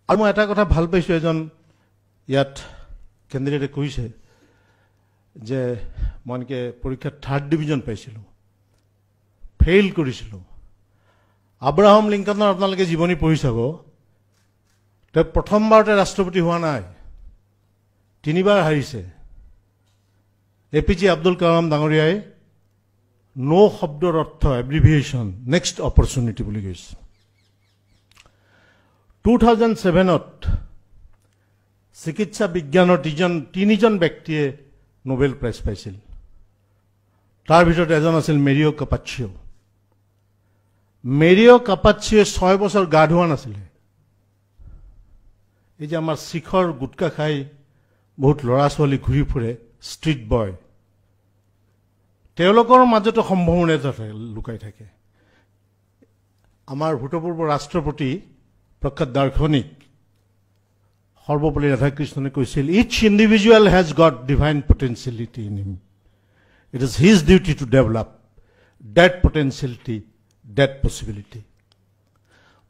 আৰু মই এটা কথা ভাল পাইছোঁ, এজন ইয়াত কেণ্ডিডেটে কৈছে যে মই এনেকৈ পৰীক্ষাত 3rd ডিভিজন পাইছিলোঁ, ফেইল কৰিছিলোঁ। আব্ৰাহাম লিংকনৰ আপোনালোকে জীৱনী পঢ়ি চাব, তেওঁ প্ৰথমবাৰতে ৰাষ্ট্ৰপতি হোৱা নাই, 3বাৰ হাৰিছে। APJ আব্দুল কালাম ডাঙৰীয়াই নো শব্দৰ অৰ্থ এব্ৰিভিয়েশ্যন নেক্সট অপৰচুনিটি বুলি কৈছে। 2007ত চিকিৎসা বিজ্ঞানৰ 3জন ব্যক্তিয়ে নোবেল প্ৰাইজ পাইছিল। তাৰ ভিতৰত এজন আছিল মেৰিঅ' কাপাচিঅ'। মেৰিঅ' কাপাচিঅ'য়ে 6 বছৰ গা ধোৱা নাছিলে। এই যে আমাৰ শিখৰ গুটকা খাই বহুত ল'ৰা ছোৱালী ঘূৰি ফুৰে, ষ্ট্ৰীট বয়, তেওঁলোকৰ মাজতো সম্ভাৱনা এটা লুকাই থাকে। আমাৰ ভূতপূৰ্ব ৰাষ্ট্ৰপতি প্ৰখ্যাত দাৰ্শনিক সৰ্বপল্লী ৰাধাকৃষ্ণনে কৈছিল, each individual has got divine potentiality in him, it is his duty to develop that potentiality, that possibility.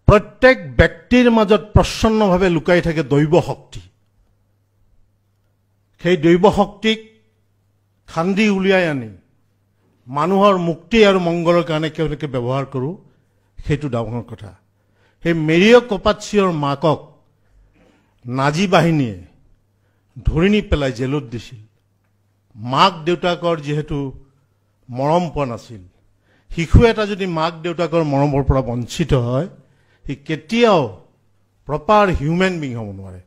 প্ৰত্যেক ব্যক্তিৰ মাজত প্ৰচন্নভাৱে লুকাই থাকে দৈৱ শক্তি। সেই দৈৱ শক্তিক খান্দি উলিয়াই আনি মানুহৰ মুক্তি আৰু মংগলৰ কাৰণে কেনেকৈ ব্যৱহাৰ কৰোঁ, সেইটো ডাঙৰ কথা। সেই মেৰিঅ' কাপাচিঅ'ৰ মাকক নাজী বাহিনীয়ে ধৰি নি পেলাই জেলত দিছিল। মাক দেউতাকৰ যিহেতু মৰম পোৱা নাছিল, শিশু এটা যদি মাক দেউতাকৰ মৰমৰ পৰা বঞ্চিত হয়, সি কেতিয়াও প্ৰপাৰ হিউমেন বিং হ'ব নোৱাৰে।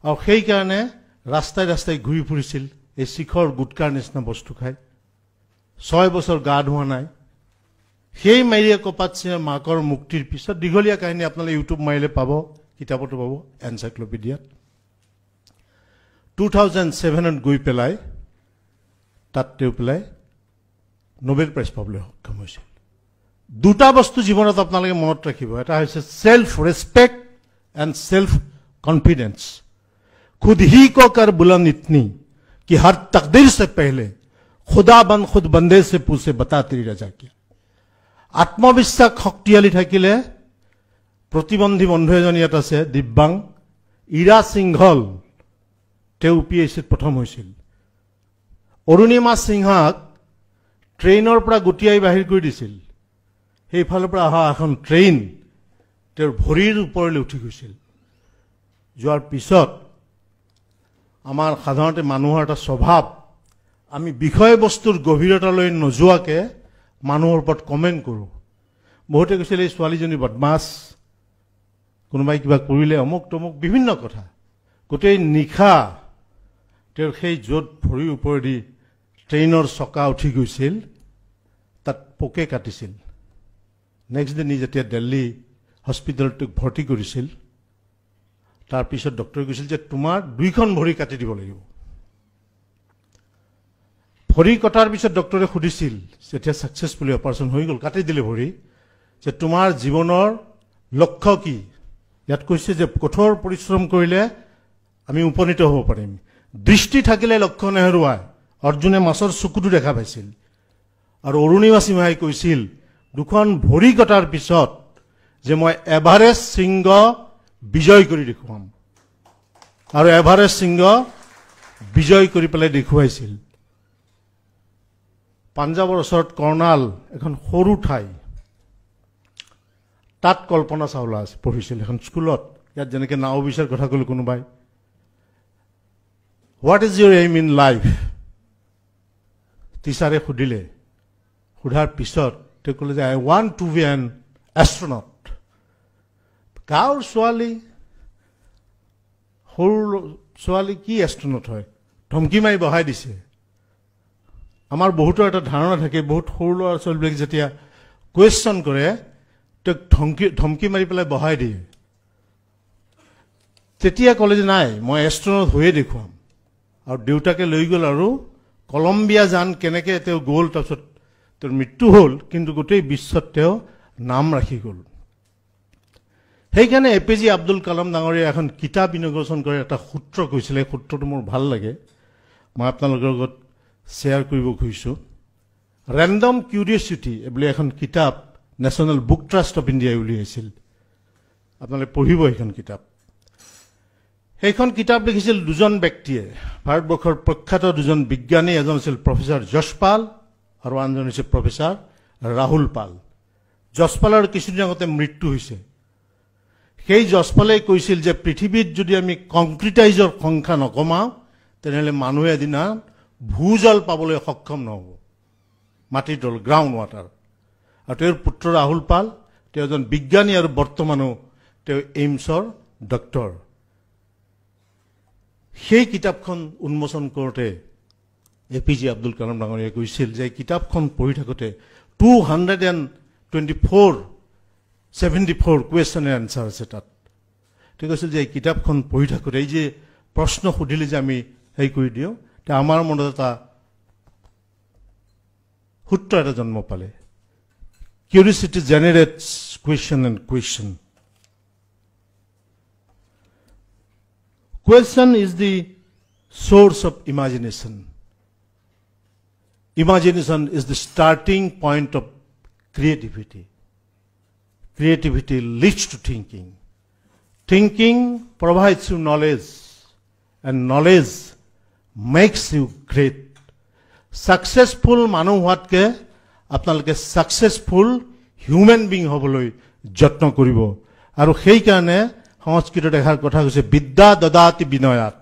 আৰু সেইকাৰণে ৰাস্তাই ৰাস্তাই ঘূৰি ফুৰিছিল এই শিখৰ গুটকাৰ নিচিনা বস্তু খাই, 6 বছৰ গা ধোৱা নাই। সেই মেৰিঅ' কাপাচিঅ'ৰ মাকৰ মুক্তিৰ পিছত দীঘলীয়া কাহিনী আপোনালোকে ইউটিউব মাৰিলে পাব, কিতাপতো পাব, এনচাইক্লপিডিয়াত। 2007ত গৈ পেলাই তাত তেওঁ পেলাই নোবেল প্ৰাইজ পাবলৈ সক্ষম হৈছিল। 2টা বস্তু জীৱনত আপোনালোকে মনত ৰাখিব, এটা হৈছে সেল্ফ ৰেসপেক্ট এণ্ড সেল্ফ কনফিডেন্স। खुद ही को कर बुलंद इतनी कि हर तकदीर से पहले खुदा बन खुद बंदे से पूछे बता तेरी रजा क्या। आत्मविश्वास शक्तिशाली থাকিলে, प्रतिबंधी बंधु एजन ইয়াত আছে দিব্যাং, ইৰা সিংহল, তেওঁ UPSCত প্ৰথম হৈছিল। অৰুণিমা সিংহাক ট্ৰেইনৰ পৰা গুটিয়াই বাহিৰ কৰি দিছিল। সেইফালৰ পৰা অহা এখন ট্ৰেইন তেওঁৰ ভৰিৰ ওপৰলৈ উঠি গৈছিল। যোৱাৰ পিছত আমাৰ সাধাৰণতে মানুহৰ এটা স্বভাৱ, আমি বিষয়বস্তুৰ গভীৰতালৈ নোযোৱাকৈ মানুহৰ ওপৰত কমেণ্ট কৰোঁ। বহুতে কৈছিল এই ছোৱালীজনী বদমাছ, কোনোবাই কিবা কৰিলে অমুক তমুক বিভিন্ন কথা। গোটেই নিশা তেওঁৰ সেই য'ত ভৰিৰ ওপৰেদি ট্ৰেইনৰ চকা উঠি গৈছিল তাত পোকে কাটিছিল। নেক্সট ডে নি যেতিয়া দিল্লী হস্পিটেলটোক ভৰ্তি কৰিছিল, তাৰপিছত ডক্টৰে কৈছিল যে তোমাৰ 2খন ভৰি কাটি দিব লাগিব। ভৰি কটাৰ পিছত ডক্টৰে সুধিছিল, যেতিয়া ছাকচেছফুলি অপাৰেশ্যন হৈ গ'ল, কাটি দিলে ভৰি, যে তোমাৰ জীৱনৰ লক্ষ্য কি? ইয়াত কৈছে যে কঠোৰ পৰিশ্ৰম কৰিলে আমি উপনীত হ'ব পাৰিম। দৃষ্টি থাকিলে লক্ষ্য নেহেৰুৱাই। অৰ্জুনে মাছৰ চকুটো দেখা পাইছিল। আৰু অৰুণিমা সিংহাই কৈছিল 2খন ভৰি কটাৰ পিছত যে মই এভাৰেষ্ট শৃংগ বিজয় কৰি দেখুৱাম। আৰু এভাৰেষ্ট শৃংগ বিজয় কৰি পেলাই দেখুৱাইছিল। পাঞ্জাৱৰ ওচৰত কৰ্ণাল এখন সৰু ঠাই, তাত কল্পনা চাওলা পঢ়িছিল এখন স্কুলত। ইয়াত যেনেকৈ নাও বিচাৰ কথা ক'লো কোনোবাই, what is your aim in life, টিচাৰে সুধিলে। সোধাৰ পিছত তেওঁ ক'লে যে I want to be an astronaut. গাঁৱৰ ছোৱালী, সৰু ছোৱালী কি এষ্ট্ৰনট হয়? ধমকি মাৰি বহাই দিছে। আমাৰ বহুতৰ এটা ধাৰণা থাকে, বহুত সৰু ল'ৰা ছোৱালীবিলাক যেতিয়া কুৱেশ্যন কৰে তেওঁক ধমকি মাৰি পেলাই বহাই দিয়ে। তেতিয়া ক'লে যে নাই, মই এষ্ট্ৰনট হৈয়ে দেখুৱাম। আৰু দেউতাকে লৈ গ'ল আৰু কলম্বিয়া যান কেনেকৈ তেওঁ গ'ল, তাৰপিছত তেওঁৰ মৃত্যু হ'ল, কিন্তু গোটেই বিশ্বত তেওঁ নাম ৰাখি গ'ল। সেইকাৰণে APJ আব্দুল কালাম ডাঙৰীয়াই এখন কিতাপ ইনগ্ৰেশ্যন কৰি এটা সূত্ৰ কৈছিলে, সূত্ৰটো মোৰ ভাল লাগে, মই আপোনালোকৰ লগত শ্বেয়াৰ কৰিব খুজিছোঁ। ৰেণ্ডম কিউৰিয়চিটি বুলি এখন কিতাপ নেশ্যনেল বুক ট্ৰাষ্ট অফ ইণ্ডিয়াই উলিয়াইছিল। আপোনালোকে পঢ়িব সেইখন কিতাপ। সেইখন কিতাপ লিখিছিল দুজন ব্যক্তিয়ে, ভাৰতবৰ্ষৰ প্ৰখ্যাত দুজন বিজ্ঞানী, এজন আছিল প্ৰফেচাৰ যশপাল আৰু আনজন হৈছে প্ৰফেচাৰ ৰাহুল পাল। যশপালৰ কিছুদিন আগতে মৃত্যু হৈছে। সেই যশপালে কৈছিল যে পৃথিৱীত যদি আমি কংক্ৰিটাইজৰ সংখ্যা নকমাওঁ তেনেহ'লে মানুহে এদিনা ভূজল পাবলৈ সক্ষম নহ'ব, মাটিৰ তল, গ্ৰাউণ্ড ৱাটাৰ। আৰু তেওঁৰ পুত্ৰ ৰাহুল পাল, তেওঁ এজন বিজ্ঞানী আৰু বৰ্তমানো তেওঁ এইমছৰ ডক্তৰ। সেই কিতাপখন উন্মোচন কৰোঁতে APJ আব্দুল কালাম ডাঙৰীয়াই কৈছিল যে কিতাপখন পঢ়ি থাকোঁতে 274 কুৱেশ্যন এণ্ড এনচাৰ আছে তাত। তেওঁ কৈছিল যে এই কিতাপখন পঢ়ি থাকোঁতে এই যে প্ৰশ্ন সুধিলে যে আমি হেৰি কৰি দিওঁ, তে আমাৰ মনত এটা সূত্ৰ এটা জন্ম পালে, curiosity generates question and question. Question is the source of imagination. Imagination is the starting point of creativity. Creativity leads to thinking. Thinking provides you knowledge, and knowledge makes you great. Successful manu hoatke apnaloke successful human being hoboloi jotno koribo. Aru sei karone সংস্কৃত দেখাৰ কথা কৈছে বিদ্যা দদাতি বিনয়াত।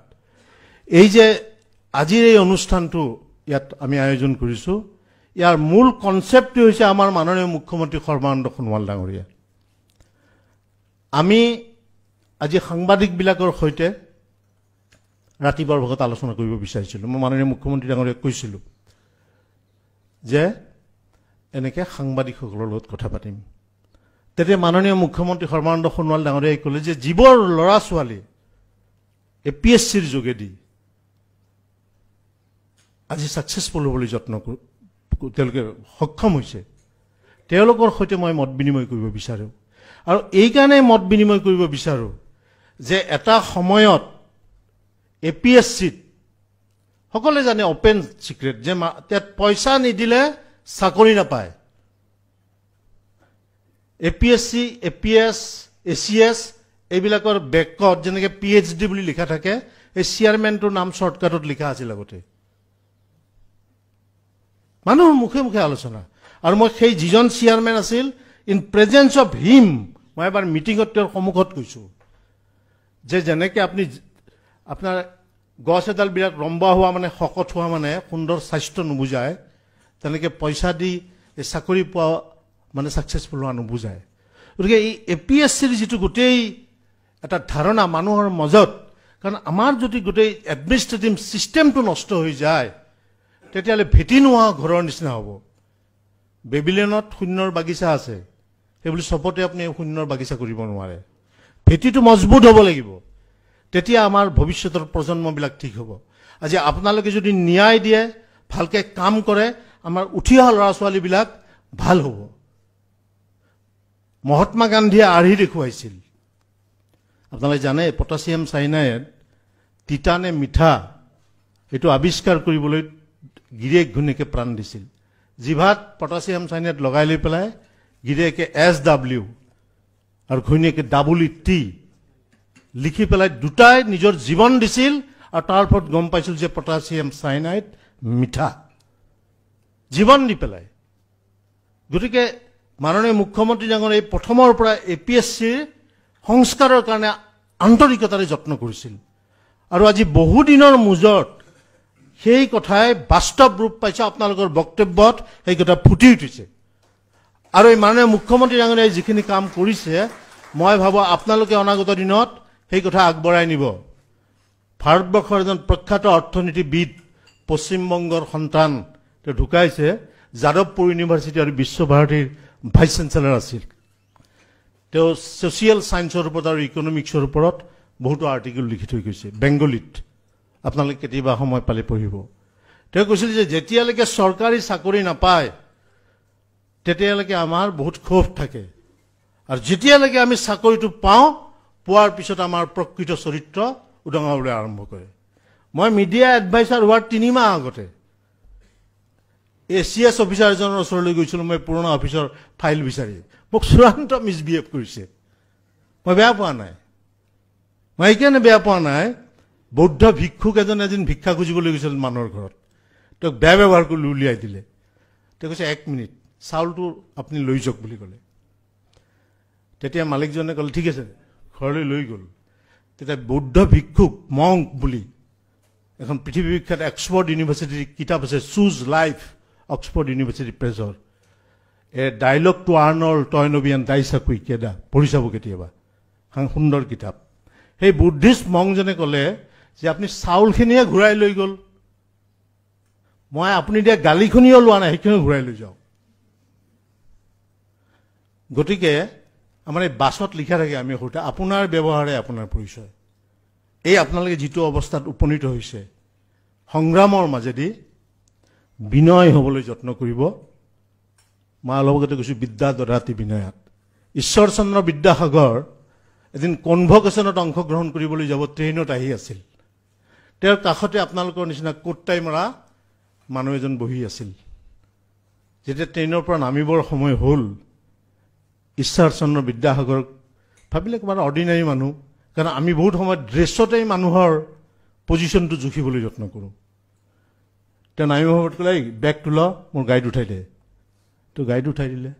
এই যে আজিৰ এই অনুষ্ঠানটো ইয়াত আমি আয়োজন কৰিছোঁ, ইয়াৰ মূল কনচেপ্টটো হৈছে আমাৰ মাননীয় মুখ্যমন্ত্ৰী সৰ্বানন্দ সোণোৱাল ডাঙৰীয়া। আমি আজি সাংবাদিকবিলাকৰ সৈতে ৰাতিপুৱাৰ ভাগত আলোচনা কৰিব বিচাৰিছিলোঁ। মই মাননীয় মুখ্যমন্ত্ৰী ডাঙৰীয়াক কৈছিলোঁ যে এনেকৈ সাংবাদিকসকলৰ লগত কথা পাতিম। তেতিয়া মাননীয় মুখ্যমন্ত্ৰী সৰ্বানন্দ সোণোৱাল ডাঙৰীয়াই ক'লে যে যিবোৰ ল'ৰা ছোৱালী APSCৰ যোগেদি আজি ছাকচেছফুল হ'বলৈ যত্ন তেওঁলোকে সক্ষম হৈছে, তেওঁলোকৰ সৈতে মই মত বিনিময় কৰিব বিচাৰোঁ। আৰু এইকাৰণে মত বিনিময় কৰিব বিচাৰোঁ যে এটা সময়ত APSCত সকলোৱে জানে অপেন চিক্ৰেট যে তাত পইচা নিদিলে চাকৰি নাপায়। APSC, APS, ACS এইবিলাকৰ বেকত যেনেকৈ PhD বুলি লিখা থাকে, এই চেয়াৰমেনটোৰ নাম শ্বৰ্টকাটত লিখা আছিল আগতে। মানুহৰ মুখে মুখে আলোচনা। আৰু মই সেই যিজন চেয়াৰমেন আছিল, ইন প্ৰেজেঞ্চ অফ হিম, মই এবাৰ মিটিঙত তেওঁৰ সন্মুখত কৈছোঁ যে যেনেকৈ আপোনাৰ গছ এডাল বিৰাট লম্বা হোৱা মানে শকত হোৱা মানে সুন্দৰ স্বাস্থ্য নুবুজায়, তেনেকৈ পইচা দি এই চাকৰি পোৱা মানে ছাকচেছফুল হোৱা নুবুজায়। গতিকে এই APSCৰ যিটো গোটেই এটা ধাৰণা মানুহৰ মাজত, কাৰণ আমাৰ যদি গোটেই এডমিনিষ্ট্ৰেটিভ ছিষ্টেমটো নষ্ট হৈ যায় তেতিয়াহ'লে ভেটি নোহোৱা ঘৰৰ নিচিনা হ'ব। বেবিলিয়নত শূন্যৰ বাগিচা আছে, সেইবুলি চবতে আপুনি শূন্যৰ বাগিচা কৰিব নোৱাৰে। ভেটিটো মজবুত হ'ব লাগিব, তেতিয়া আমাৰ ভৱিষ্যতৰ প্ৰজন্মবিলাক ঠিক হ'ব। আজি আপোনালোকে যদি ন্যায় দিয়ে, ভালকৈ কাম কৰে, আমাৰ উঠি অহা ল'ৰা ছোৱালীবিলাক ভাল হ'ব। মহাত্মা গান্ধীয়ে আৰ্হি দেখুৱাইছিল। আপোনালোকে জানে পটাছিয়াম চাইনাইড তিতা নে মিঠা এইটো আৱিষ্কাৰ কৰিবলৈ গিৰিয়েক ঘৈণীয়েকে প্ৰাণ দিছিল। জিভাত পটাছিয়াম চাইনাইড লগাই লৈ পেলাই গিৰিয়েকে SW আৰু ঘৈণীয়েকে ET লিখি পেলাই দুটাই নিজৰ জীৱন দিছিল, আৰু তাৰ ওপৰত গম পাইছিল যে পটাছিয়াম চাইনাইড মিঠা, জীৱন দি পেলাই। গতিকে মাননীয় মুখ্যমন্ত্ৰী ডাঙৰীয়াই প্ৰথমৰ পৰা APSCৰ সংস্কাৰৰ কাৰণে আন্তৰিকতাৰে যত্ন কৰিছিল। আৰু আজি বহুদিনৰ মূৰত সেই কথাই বাস্তৱ ৰূপ পাইছে, আপোনালোকৰ বক্তব্যত সেই কথা ফুটি উঠিছে। আৰু এই মাননীয় মুখ্যমন্ত্ৰী ডাঙৰীয়াই যিখিনি কাম কৰিছে, মই ভাবোঁ আপোনালোকে অনাগত দিনত সেই কথা আগবঢ়াই নিব। ভাৰতবৰ্ষৰ এজন প্ৰখ্যাত অৰ্থনীতিবিদ, পশ্চিমবংগৰ সন্তান, তেওঁ ঢুকাইছে, যাদৱপুৰ ইউনিভাৰ্চিটি আৰু বিশ্বভাৰতীৰ ভাইচ চেঞ্চেলৰ আছিল। তেওঁ ছ'চিয়েল ছায়েন্সৰ ওপৰত আৰু ইকনমিক্সৰ ওপৰত বহুতো আৰ্টিকেল লিখি থৈ গৈছে বেংগলীত, আপোনালোকে কেতিয়াবা সময় পালে পঢ়িব। তেওঁ কৈছিল যে যেতিয়ালৈকে চৰকাৰী চাকৰি নাপায় তেতিয়ালৈকে আমাৰ বহুত ক্ষোভ থাকে, আৰু যেতিয়ালৈকে আমি চাকৰিটো পাওঁ, পোৱাৰ পিছত আমাৰ প্ৰকৃত চৰিত্ৰ উদঙাবলৈ আৰম্ভ কৰে। মই মিডিয়া এডভাইচাৰ হোৱাৰ 3 মাহ আগতে ACS অফিচাৰ এজনৰ ওচৰলৈ গৈছিলোঁ, মই পুৰণা অফিচৰ ফাইল বিচাৰি। মোক চূড়ান্ত মিছবিহেভ কৰিছে। মই বেয়া পোৱা নাই। মই এইকাৰণে বেয়া পোৱা নাই, বৌদ্ধ ভিক্ষুক এদিন ভিক্ষা খুজিবলৈ গৈছিল মানুহৰ ঘৰত, তেওঁক বেয়া ব্যৱহাৰ কৰি উলিয়াই দিলে। তেওঁ কৈছে 1 মিনিট চাউলটো আপুনি লৈ যাওক বুলি ক'লে। তেতিয়া মালিকজনে ক'লে ঠিক আছে, ঘৰলৈ লৈ গ'ল। তেতিয়া বৌদ্ধ ভিক্ষুক মংক বুলি এখন পৃথিৱী বিখ্যাত অক্সফৰ্ড ইউনিভাৰ্চিটিৰ কিতাপ আছে, চুজ লাইফ, অক্সফৰ্ড ইউনিভাৰ্চিটি প্ৰেছৰ। Dialogue to Arnold Toynbee and Daisaku Ikeda পঢ়ি চাব কেতিয়াবা, সুন্দৰ কিতাপ। সেই বুদ্ধিষ্ট মংকজনে ক'লে যে আপুনি চাউলখিনিয়ে ঘূৰাই লৈ গ'ল, মই আপুনি দিয়া গালিখনিও লোৱা নাই, সেইখিনিও ঘূৰাই লৈ যাওঁ। গতিকে আমাৰ এই বাছত লিখা থাকে আমি সৰুতে, আপোনাৰ ব্যৱহাৰে আপোনাৰ পৰিচয়। এই আপোনালোকে যিটো অৱস্থাত উপনীত হৈছে, সংগ্ৰামৰ মাজেদি বিনয় হ'বলৈ যত্ন কৰিব। মই অলপ আগতে কৈছোঁ বিদ্যা দদাতি বিনয়াত। ঈশ্বৰচন্দ্ৰ বিদ্যাসাগৰ এদিন কনভকেশ্যনত অংশগ্ৰহণ কৰিবলৈ যাব, ট্ৰেইনত আহি আছিল। তেওঁৰ কাষতে আপোনালোকৰ নিচিনা কোটটাই মৰা মানুহ এজন বহি আছিল। যেতিয়া ট্ৰেইনৰ পৰা নামিবৰ সময় হ'ল, ঈশ্বৰচন্দ্ৰ বিদ্যাসাগৰক ভাবিলে কিবা অৰ্ডিনাৰী মানুহ, কাৰণ আমি বহুত সময়ত ড্ৰেছতেই মানুহৰ পজিশ্যনটো জুখিবলৈ যত্ন কৰোঁ। তেওঁ নামিব সময়ত ক'লে বেগটো ল, মোৰ গাড়ীত উঠাই দে। তো গাড়ীত উঠাই দিলে।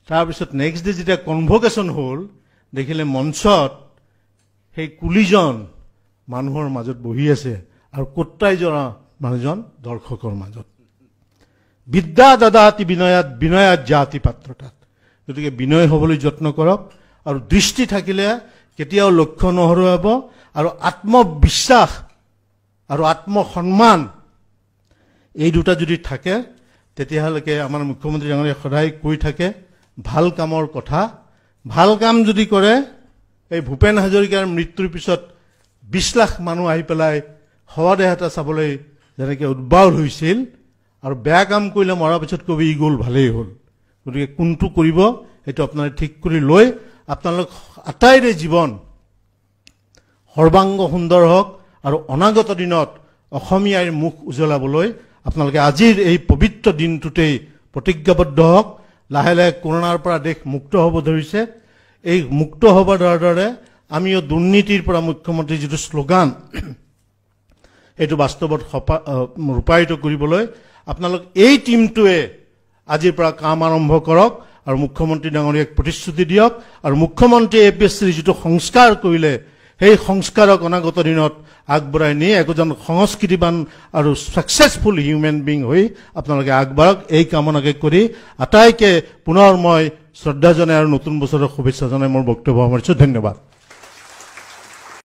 তাৰপিছত নেক্সট ডে যেতিয়া কনভকেশ্যন হ'ল, দেখিলে মঞ্চত সেই কুলিজন মানুহৰ মাজত বহি আছে আৰু কোট্টাই জৰা মানুহজন দৰ্শকৰ মাজত। বিদ্যা দদাতি বিনয়াত বিনয়াত জাতি পাত্ৰতাত। গতিকে বিনয় হ'বলৈ যত্ন কৰক, আৰু দৃষ্টি থাকিলে কেতিয়াও লক্ষ্য নহৰুৱাব, আৰু আত্মবিশ্বাস আৰু আত্মসন্মান এই দুটা যদি থাকে, তেতিয়াহ'লে আমাৰ মুখ্যমন্ত্ৰী ডাঙৰীয়াই সদায় কৈ থাকে ভাল কামৰ কথা। ভাল কাম যদি কৰে, এই ভূপেন হাজৰিকাৰ মৃত্যুৰ পিছত 20 লাখ মানুহ আহি পেলাই শৱদেহ এটা চাবলৈ যেনেকৈ উদ্বাউল হৈছিল, আৰু বেয়া কাম কৰিলে মৰাৰ পিছত কবি ই গ'ল ভালেই হ'ল। গতিকে কোনটো কৰিব সেইটো আপোনালোকে ঠিক কৰি লৈ আপোনালোক আটাইৰে জীৱন সৰ্বাংগ সুন্দৰ হওক, আৰু অনাগত দিনত অসমীয়াৰ মুখ উজ্বলাবলৈ আপোনালোকে আজিৰ এই পবিত্ৰ দিনটোতেই প্ৰতিজ্ঞাবদ্ধ হওক। লাহে লাহে কৰোণাৰ পৰা দেশ মুক্ত হ'ব ধৰিছে। এই মুক্ত হ'বৰ দৰে আমিও দুৰ্নীতিৰ পৰা মুখ্যমন্ত্ৰীৰ যিটো শ্লোগান, এইটো বাস্তৱত ৰূপায়িত কৰিবলৈ আপোনালোক এই টীমটোৱে আজিৰ পৰা কাম আৰম্ভ কৰক, আৰু মুখ্যমন্ত্ৰী ডাঙৰীয়াক প্ৰতিশ্ৰুতি দিয়ক। আৰু মুখ্যমন্ত্ৰীয়ে APSCৰ যিটো সংস্কাৰ কৰিলে, সেই সংস্কাৰক অনাগত দিনত আগবঢ়াই নি একজন সংস্কৃতিবান আৰু ছাকচেছফুল হিউমেন বিং হৈ আপোনালোকে আগবাঢ়ক, এই কামনাকে কৰি আটাইকে পুনৰ মই শ্ৰদ্ধা জনাই আৰু নতুন বছৰৰ শুভেচ্ছা জনাই মোৰ বক্তব্য সামৰিছোঁ। ধন্যবাদ।